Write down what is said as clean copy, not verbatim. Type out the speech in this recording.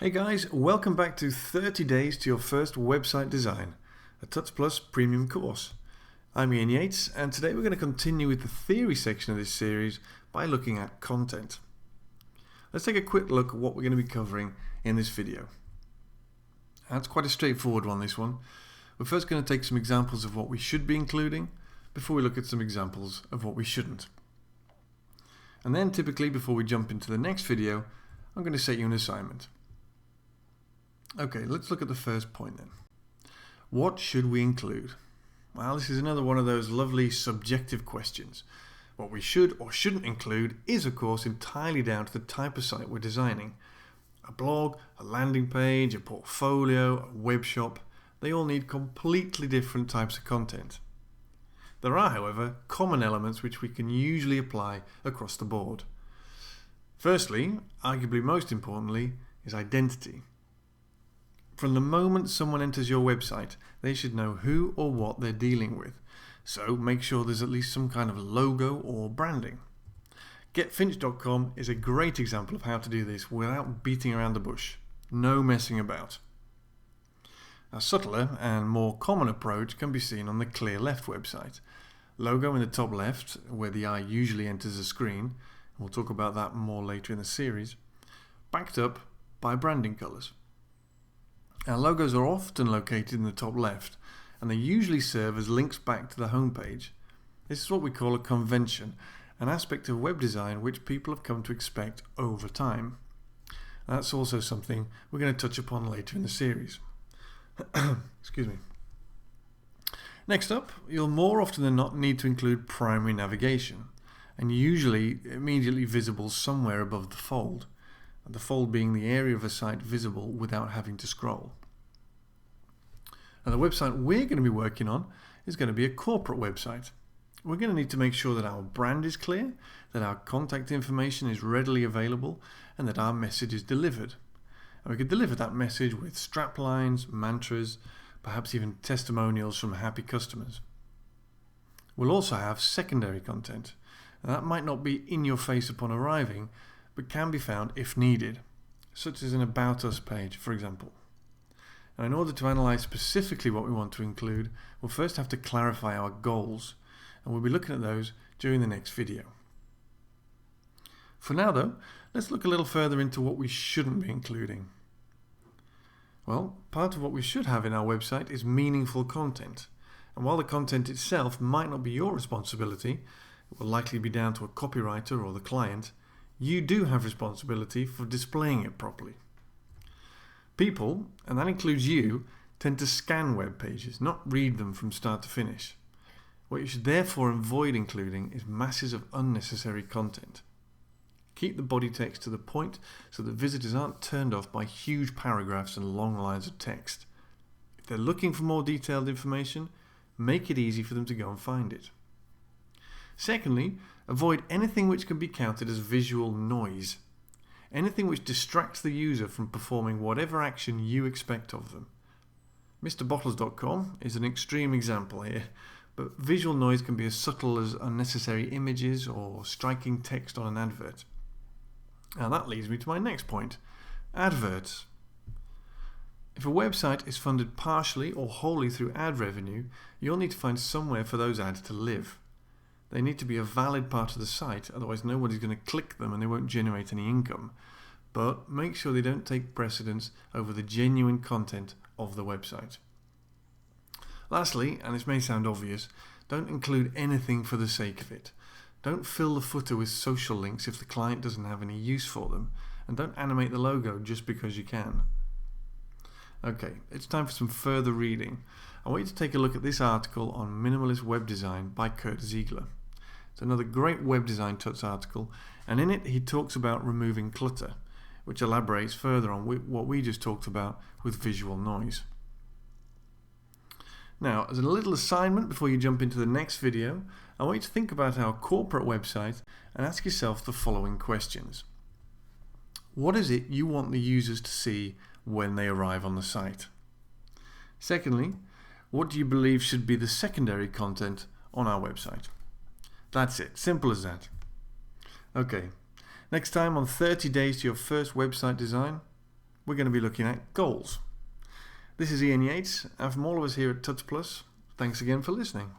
Hey guys, welcome back to 30 Days to Your First Website Design, a Tuts Plus premium course. I'm Ian Yates, and today we're going to continue with the theory section of this series by looking at content. Let's take a quick look at what we're going to be covering in this video. That's quite a straightforward one, this one. We're first going to take some examples of what we should be including before we look at some examples of what we shouldn't. And then typically before we jump into the next video, I'm going to set you an assignment. Okay, let's look at the first point then. What should we include? Well, this is another one of those lovely subjective questions. What we should or shouldn't include is, of course, entirely down to the type of site we're designing. A blog, a landing page, a portfolio, a web shop, they all need completely different types of content. There are, however, common elements which we can usually apply across the board. Firstly, arguably most importantly, is identity. From the moment someone enters your website, they should know who or what they're dealing with. So make sure there's at least some kind of logo or branding. GetFinch.com is a great example of how to do this without beating around the bush. No messing about. A subtler and more common approach can be seen on the Clearleft website. Logo in the top left, where the eye usually enters the screen, and we'll talk about that more later in the series, backed up by branding colours. Our logos are often located in the top left, and they usually serve as links back to the home page. This is what we call a convention, an aspect of web design which people have come to expect over time. That's also something we're going to touch upon later in the series. Excuse me. Next up, you'll more often than not need to include primary navigation, and usually immediately visible somewhere above the fold. The fold being the area of a site visible without having to scroll. And the website we're going to be working on is going to be a corporate website. We're going to need to make sure that our brand is clear, that our contact information is readily available, and that our message is delivered. And we could deliver that message with straplines, mantras, perhaps even testimonials from happy customers. We'll also have secondary content. And that might not be in your face upon arriving, but can be found if needed, such as an About Us page, for example. Now, in order to analyze specifically what we want to include, we'll first have to clarify our goals, and we'll be looking at those during the next video. For now though, let's look a little further into what we shouldn't be including. Well, part of what we should have in our website is meaningful content, and while the content itself might not be your responsibility, it will likely be down to a copywriter or the client, you do have responsibility for displaying it properly. People, and that includes you, tend to scan web pages, not read them from start to finish. What you should therefore avoid including is masses of unnecessary content. Keep the body text to the point so that visitors aren't turned off by huge paragraphs and long lines of text. If they're looking for more detailed information, make it easy for them to go and find it. Secondly, avoid anything which can be counted as visual noise. Anything which distracts the user from performing whatever action you expect of them. MrBottles.com is an extreme example here, but visual noise can be as subtle as unnecessary images or striking text on an advert. Now that leads me to my next point, adverts. If a website is funded partially or wholly through ad revenue, you'll need to find somewhere for those ads to live. They need to be a valid part of the site, otherwise nobody's going to click them and they won't generate any income. But make sure they don't take precedence over the genuine content of the website. Lastly, and this may sound obvious, don't include anything for the sake of it. Don't fill the footer with social links if the client doesn't have any use for them, and don't animate the logo just because you can. Okay, it's time for some further reading. I want you to take a look at this article on minimalist web design by Kurt Ziegler. It's another great web design tuts article, and in it he talks about removing clutter, which elaborates further on what we just talked about with visual noise. Now, as a little assignment before you jump into the next video, I want you to think about our corporate website and ask yourself the following questions. What is it you want the users to see when they arrive on the site? Secondly, what do you believe should be the secondary content on our website? That's it, simple as that. Okay, next time on 30 Days to Your First Website Design, we're going to be looking at goals. This is Ian Yates, and from all of us here at Tuts Plus, thanks again for listening.